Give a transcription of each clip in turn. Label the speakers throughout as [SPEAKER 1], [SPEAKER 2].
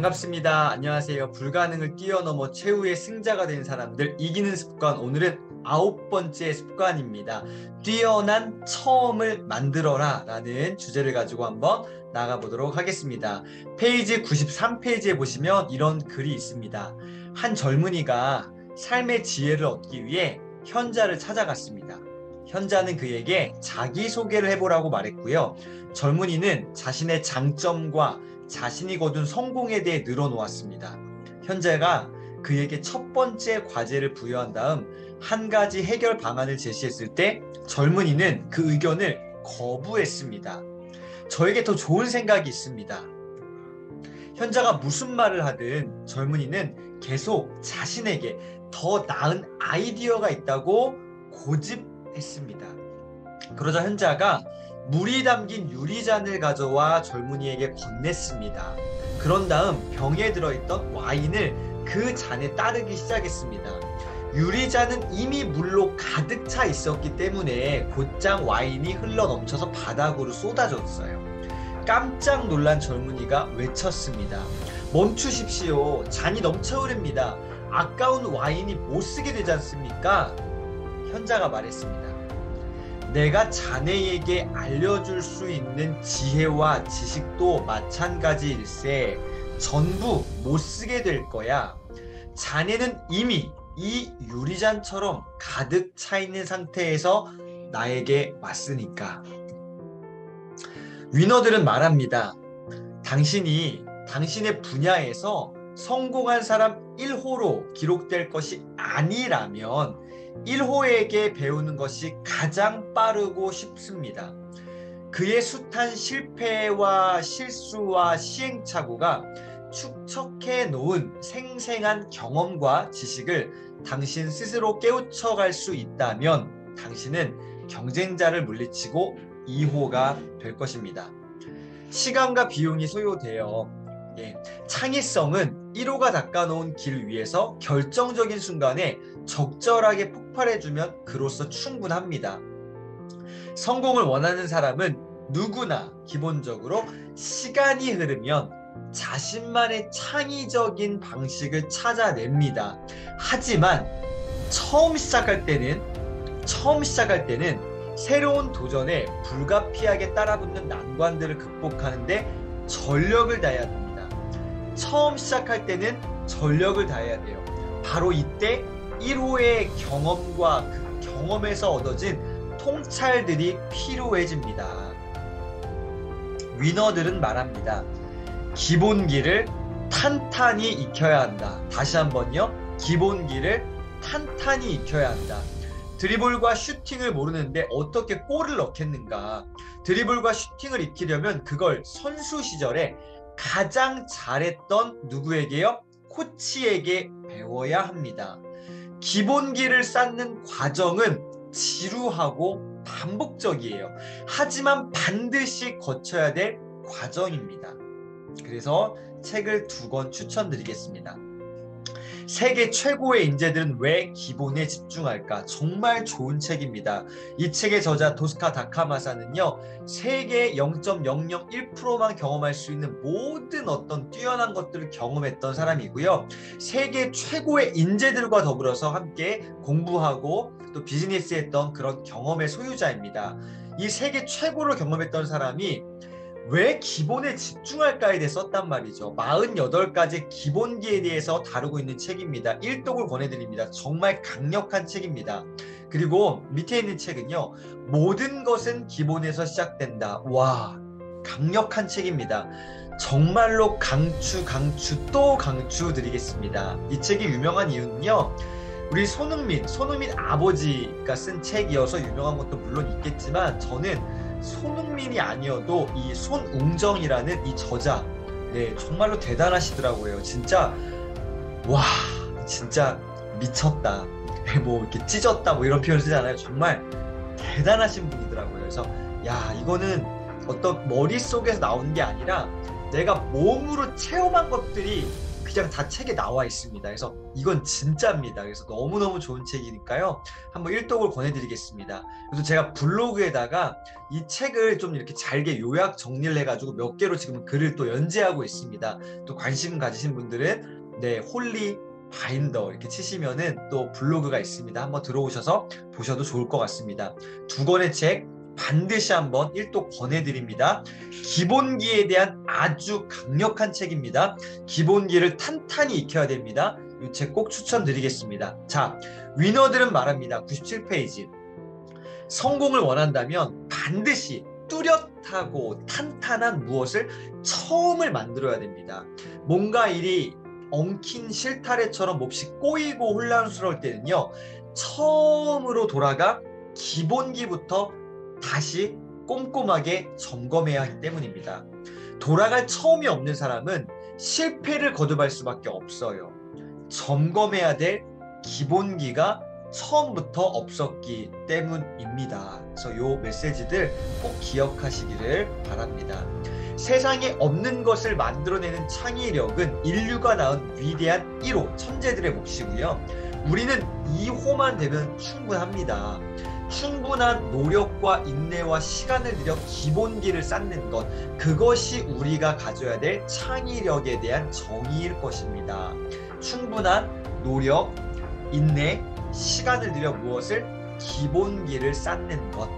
[SPEAKER 1] 반갑습니다. 안녕하세요. 불가능을 뛰어넘어 최후의 승자가 된 사람들 이기는 습관. 오늘은 9번째 습관입니다. 뛰어난 처음을 만들어라 라는 주제를 가지고 한번 나가보도록 하겠습니다. 페이지 93페이지에 보시면 이런 글이 있습니다. 한 젊은이가 삶의 지혜를 얻기 위해 현자를 찾아갔습니다. 현자는 그에게 자기소개를 해보라고 말했고요. 젊은이는 자신의 장점과 자신이 거둔 성공에 대해 늘어놓았습니다. 현자가 그에게 첫 번째 과제를 부여한 다음 한 가지 해결 방안을 제시했을 때 젊은이는 그 의견을 거부했습니다. 저에게 더 좋은 생각이 있습니다. 현자가 무슨 말을 하든 젊은이는 계속 자신에게 더 나은 아이디어가 있다고 고집했습니다. 그러자 현자가 물이 담긴 유리잔을 가져와 젊은이에게 건넸습니다. 그런 다음 병에 들어있던 와인을 그 잔에 따르기 시작했습니다. 유리잔은 이미 물로 가득 차 있었기 때문에 곧장 와인이 흘러넘쳐서 바닥으로 쏟아졌어요. 깜짝 놀란 젊은이가 외쳤습니다. 멈추십시오. 잔이 넘쳐 흐릅니다. 아까운 와인이 못쓰게 되지 않습니까? 현자가 말했습니다. 내가 자네에게 알려줄 수 있는 지혜와 지식도 마찬가지일세. 전부 못쓰게 될 거야. 자네는 이미 이 유리잔처럼 가득 차 있는 상태에서 나에게 왔으니까. 위너들은 말합니다. 당신이 당신의 분야에서 성공한 사람 1호로 기록될 것이 아니라면 1호에게 배우는 것이 가장 빠르고 쉽습니다. 그의 숱한 실패와 실수와 시행착오가 축적해 놓은 생생한 경험과 지식을 당신 스스로 깨우쳐갈 수 있다면 당신은 경쟁자를 물리치고 2호가 될 것입니다. 시간과 비용이 소요되어 창의성은 1호가 닦아놓은 길 위에서 결정적인 순간에 적절하게 폭발해주면 그로써 충분합니다. 성공을 원하는 사람은 누구나 기본적으로 시간이 흐르면 자신만의 창의적인 방식을 찾아냅니다. 하지만 처음 시작할 때는 새로운 도전에 불가피하게 따라붙는 난관들을 극복하는데 전력을 다해야 됩니다. 처음 시작할 때는 전력을 다해야 돼요. 바로 이때 1호의 경험과 그 경험에서 얻어진 통찰들이 필요해집니다. 위너들은 말합니다. 기본기를 탄탄히 익혀야 한다. 다시 한번요. 기본기를 탄탄히 익혀야 한다. 드리블과 슈팅을 모르는데 어떻게 골을 넣겠는가. 드리블과 슈팅을 익히려면 그걸 선수 시절에 가장 잘했던 누구에게요? 코치에게 배워야 합니다. 기본기를 쌓는 과정은 지루하고 반복적이에요. 하지만 반드시 거쳐야 될 과정입니다. 그래서 책을 2권 추천드리겠습니다. 세계 최고의 인재들은 왜 기본에 집중할까? 정말 좋은 책입니다. 이 책의 저자 도스카 다카마사는요, 세계 0.001%만 경험할 수 있는 모든 어떤 뛰어난 것들을 경험했던 사람이고요. 세계 최고의 인재들과 더불어서 함께 공부하고 또 비즈니스 했던 그런 경험의 소유자입니다. 이 세계 최고를 경험했던 사람이 왜 기본에 집중할까에 대해 썼단 말이죠. 48가지 기본기에 대해서 다루고 있는 책입니다. 1독을 권해드립니다. 정말 강력한 책입니다. 그리고 밑에 있는 책은요. 모든 것은 기본에서 시작된다. 와, 강력한 책입니다. 정말로 강추 또 강추 드리겠습니다. 이 책이 유명한 이유는요. 우리 손흥민 아버지가 쓴 책이어서 유명한 것도 물론 있겠지만 저는 손흥민이 아니어도 이 손웅정이라는 이 저자, 정말로 대단하시더라고요. 진짜 와, 진짜 미쳤다. 뭐 이렇게 찢었다 뭐 이런 표현 쓰잖아요. 정말 대단하신 분이더라고요. 그래서 야, 이거는 어떤 머릿속에서 나오는 게 아니라 내가 몸으로 체험한 것들이 그냥 다 책에 나와 있습니다. 그래서 이건 진짜입니다. 그래서 너무너무 좋은 책이니까요. 한번 일독을 권해드리겠습니다. 그래서 제가 블로그에다가 이 책을 좀 이렇게 잘게 요약 정리를 해가지고 몇 개로 지금 글을 또 연재하고 있습니다. 또 관심 가지신 분들은 네, 홀리 바인더 이렇게 치시면은 또 블로그가 있습니다. 한번 들어오셔서 보셔도 좋을 것 같습니다. 두 권의 책 반드시 한번 일독 권해드립니다. 기본기에 대한 아주 강력한 책입니다. 기본기를 탄탄히 익혀야 됩니다. 이 책 꼭 추천드리겠습니다. 자, 위너들은 말합니다. 97페이지. 성공을 원한다면 반드시 뚜렷하고 탄탄한 무엇을 처음을 만들어야 됩니다. 뭔가 일이 엉킨 실타래처럼 몹시 꼬이고 혼란스러울 때는요, 처음으로 돌아가 기본기부터 다시 꼼꼼하게 점검해야 하기 때문입니다. 돌아갈 처음이 없는 사람은 실패를 거듭할 수밖에 없어요. 점검해야 될 기본기가 처음부터 없었기 때문입니다. 그래서 이 메시지들 꼭 기억하시기를 바랍니다. 세상에 없는 것을 만들어내는 창의력은 인류가 낳은 위대한 1호 천재들의 몫이고요. 우리는 2호만 되면 충분합니다. 충분한 노력과 인내와 시간을 들여 기본기를 쌓는 것, 그것이 우리가 가져야 될 창의력에 대한 정의일 것입니다. 충분한 노력, 인내, 시간을 들여 무엇을? 기본기를 쌓는 것.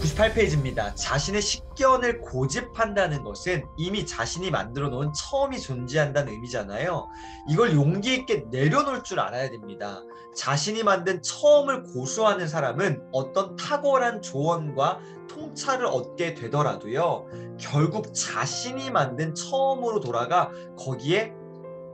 [SPEAKER 1] 98페이지입니다. 자신의 식견을 고집한다는 것은 이미 자신이 만들어 놓은 처음이 존재한다는 의미잖아요. 이걸 용기 있게 내려놓을 줄 알아야 됩니다. 자신이 만든 처음을 고수하는 사람은 어떤 탁월한 조언과 통찰을 얻게 되더라도요, 결국 자신이 만든 처음으로 돌아가 거기에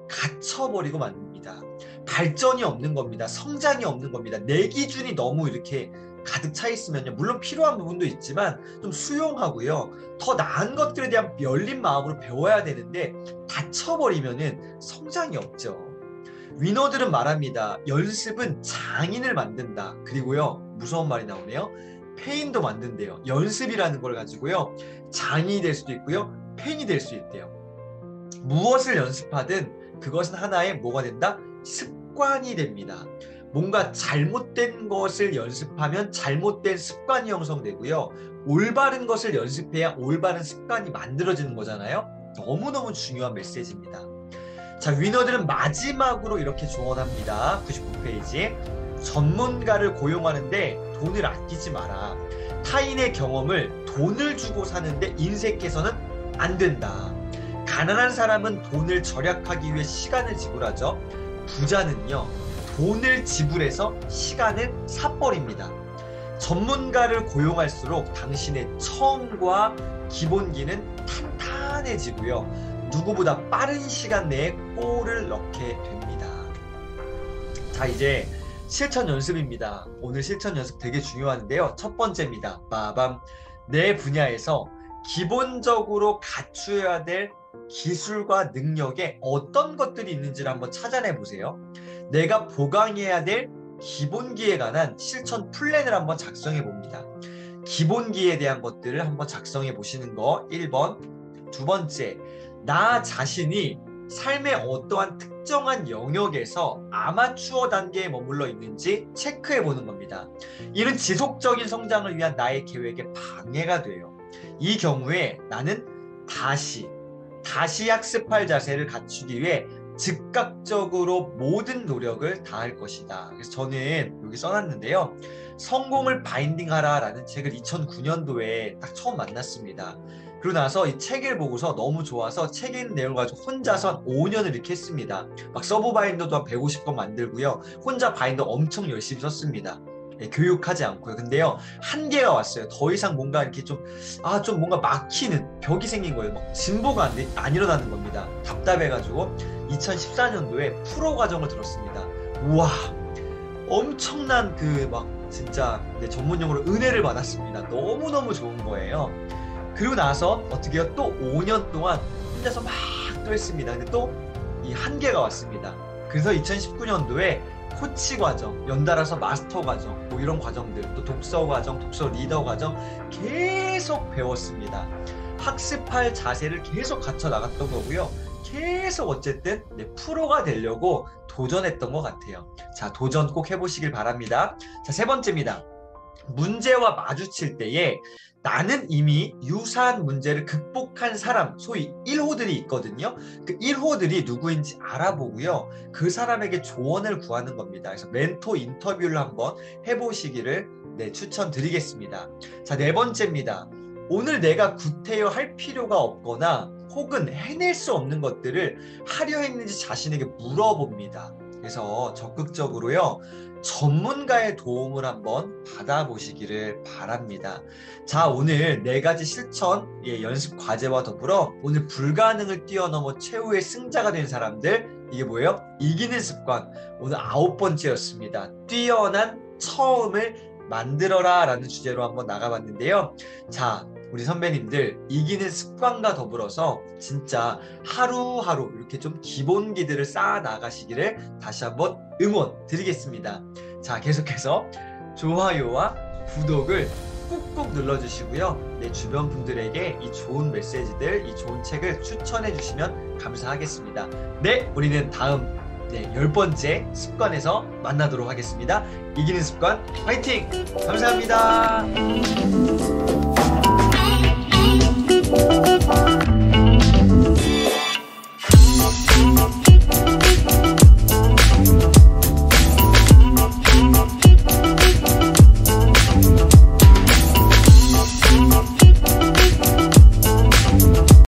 [SPEAKER 1] 갇혀버리고 맙니다. 발전이 없는 겁니다. 성장이 없는 겁니다. 내 기준이 너무 이렇게 가득 차 있으면요, 물론 필요한 부분도 있지만 좀 수용하고요, 더 나은 것들에 대한 열린 마음으로 배워야 되는데 닫혀버리면은 성장이 없죠. 위너들은 말합니다. 연습은 장인을 만든다. 그리고요, 무서운 말이 나오네요. 폐인도 만든대요. 연습이라는 걸 가지고요, 장인이 될 수도 있고요, 폐인이 될 수 있대요. 무엇을 연습하든 그것은 하나의 뭐가 된다? 습관이 됩니다. 뭔가 잘못된 것을 연습하면 잘못된 습관이 형성되고요, 올바른 것을 연습해야 올바른 습관이 만들어지는 거잖아요. 너무너무 중요한 메시지입니다. 자, 위너들은 마지막으로 이렇게 조언합니다. 99페이지. 전문가를 고용하는데 돈을 아끼지 마라. 타인의 경험을 돈을 주고 사는데 인색해서는 안 된다. 가난한 사람은 돈을 절약하기 위해 시간을 지불하죠. 부자는요, 돈을 지불해서 시간을 사버립니다. 전문가를 고용할수록 당신의 처음과 기본기는 탄탄해지고요, 누구보다 빠른 시간 내에 골을 넣게 됩니다. 자, 이제 실천 연습입니다. 오늘 실천 연습 되게 중요한데요. 첫 번째입니다. 빠밤. 내 분야에서 기본적으로 갖추어야 될 기술과 능력에 어떤 것들이 있는지를 한번 찾아내 보세요. 내가 보강해야 될 기본기에 관한 실천 플랜을 한번 작성해 봅니다. 기본기에 대한 것들을 한번 작성해 보시는 거 1번. 두 번째, 나 자신이 삶의 어떠한 특정한 영역에서 아마추어 단계에 머물러 있는지 체크해 보는 겁니다. 이는 지속적인 성장을 위한 나의 계획에 방해가 돼요. 이 경우에 나는 다시 학습할 자세를 갖추기 위해 즉각적으로 모든 노력을 다할 것이다. 그래서 저는 여기 써놨는데요. 성공을 바인딩하라 라는 책을 2009년도에 딱 처음 만났습니다. 그러고 나서 이 책을 보고서 너무 좋아서 책에 있는 내용을 가지고 혼자서 한 5년을 이렇게 했습니다. 막 서브 바인더도 한 150권 만들고요. 혼자 바인더 엄청 열심히 썼습니다. 네, 교육하지 않고요. 근데요, 한계가 왔어요. 더 이상 뭔가 이렇게 좀 뭔가 막히는 벽이 생긴 거예요. 막 진보가 안 일어나는 겁니다. 답답해가지고 2014년도에 프로 과정을 들었습니다. 우와, 엄청난 진짜 전문 용어로 은혜를 받았습니다. 너무너무 좋은 거예요. 그리고 나서 어떻게 해요? 또 5년 동안 혼자서 막 또 했습니다. 근데 또 이 한계가 왔습니다. 그래서 2019년도에 코치 과정, 연달아서 마스터 과정, 뭐 이런 과정들, 또 독서 과정, 독서 리더 과정 계속 배웠습니다. 학습할 자세를 계속 갖춰 나갔던 거고요. 계속 어쨌든 프로가 되려고 도전했던 것 같아요. 자, 도전 꼭 해보시길 바랍니다. 자, 세 번째입니다. 문제와 마주칠 때에 나는 이미 유사한 문제를 극복한 사람, 소위 1호들이 있거든요. 그 1호들이 누구인지 알아보고요. 그 사람에게 조언을 구하는 겁니다. 그래서 멘토 인터뷰를 한번 해보시기를 추천드리겠습니다. 자, 네 번째입니다. 오늘 내가 구태여 할 필요가 없거나 혹은 해낼 수 없는 것들을 하려 했는지 자신에게 물어봅니다. 그래서 적극적으로요. 전문가의 도움을 한번 받아보시기를 바랍니다. 자, 오늘 4가지 실천 연습 과제와 더불어 오늘 불가능을 뛰어넘어 최후의 승자가 된 사람들, 이게 뭐예요? 이기는 습관. 오늘 9번째였습니다. 뛰어난 처음을 만들어라 라는 주제로 한번 나가봤는데요. 자, 우리 선배님들 이기는 습관과 더불어서 진짜 하루하루 이렇게 좀 기본기들을 쌓아 나가시기를 다시 한번 응원 드리겠습니다. 자, 계속해서 좋아요와 구독을 꾹꾹 눌러주시고요. 내 주변 분들에게 이 좋은 메시지들, 이 좋은 책을 추천해 주시면 감사하겠습니다. 네, 우리는 다음 10번째 습관에서 만나도록 하겠습니다. 이기는 습관 화이팅! 감사합니다.